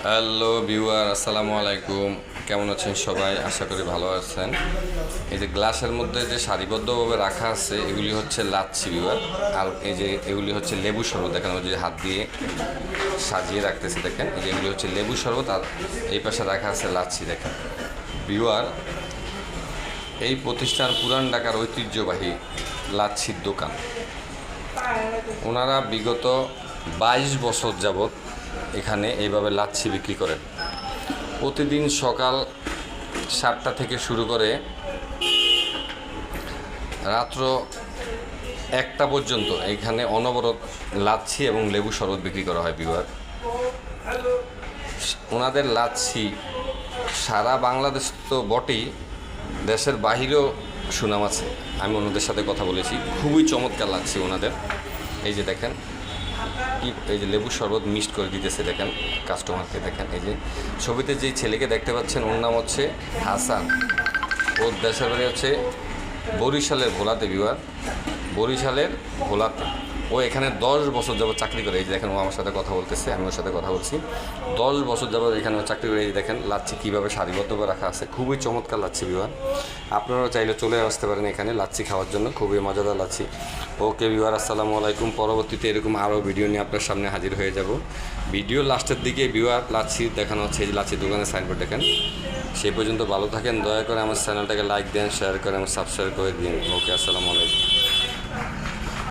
Hello viewer, আসসালামু আলাইকুম। কেমন আছেন সবাই? আশা করি ভালো আছেন। এই যে গ্লাসের মধ্যে যে সারিবদ্ধভাবে রাখা আছে এগুলি হচ্ছে লাচ্ছি ভিউয়ার। আর এই যে এগুলি হচ্ছে লেবু শরবত। দেখেন ওই যে হাত দিয়ে সাজিয়ে রাখতেছে, দেখেন এই যে এগুলি হচ্ছে লেবু শরবত। আর এই পাশে রাখা আছে লাচ্ছি। দেখেন ভিউয়ার, এই প্রতিষ্ঠান পুরান ঢাকার ঐতিহ্যবাহী লাচ্ছির দোকান। ওনারা বিগত 22 বছর যাবৎ এখানে এইভাবে লাচ্ছি বিক্রি করেন। প্রতিদিন সকাল 7টা থেকে শুরু করে রাত্র 1টা পর্যন্ত এখানে অনবরত লাচ্ছি এবং লেবু শরবত বিক্রি করা হয় ভিউয়ার। ওনাদের লাচ্ছি সারা বাংলাদেশ তো বটেই, দেশের বাহিরেও সুনাম আছে। আমি ওনাদের সাথে কথা বলেছি, খুবই চমৎকার লাগছে ওনাদের। এই যে দেখেন কি, এই যে লেবু শরবত মিক্সড করে দিতেছে, দেখেন কাস্টমারকে। দেখেন এই যে ছবিতে যেই ছেলেকে দেখতে পাচ্ছেন ওর নাম হচ্ছে হাসান। ওর দেশের বাড়ি হচ্ছে বরিশালের ভোলাতে ভিউয়ার, বরিশালের ভোলাতে। ও এখানে 10 বছর যাবত চাকরি করে। এই যে দেখেন ও আমার সাথে কথা বলতেছে, আমি ওর সাথে কথা বলছি। 10 বছর যাবত এখানে চাকরি করে। এই যে দেখেন লাচ্ছি কীভাবে সারিবদ্ধভাবে রাখা আছে, খুবই চমৎকার লাচ্ছি ভিউয়ার। আপনারাও চাইলে চলে আসতে পারেন এখানে লাচ্ছি খাওয়ার জন্য, খুবই মজাদার লাচ্ছি। ওকে ভিউয়ার, আসসালামু আলাইকুম। পরবর্তীতে এরকম আরও ভিডিও নিয়ে আপনার সামনে হাজির হয়ে যাব। ভিডিও লাস্টের দিকে ভিউয়ার লাচ্ছি দেখানো হচ্ছে। এই যে লাচ্ছির দোকানের সাইনবোর্ড দেখেন। সেই পর্যন্ত ভালো থাকেন। দয়া করে আমার চ্যানেলটাকে লাইক দেন, শেয়ার করেন এবং সাবস্ক্রাইব করে দিন। ওকে, আসসালামু আলাইকুম।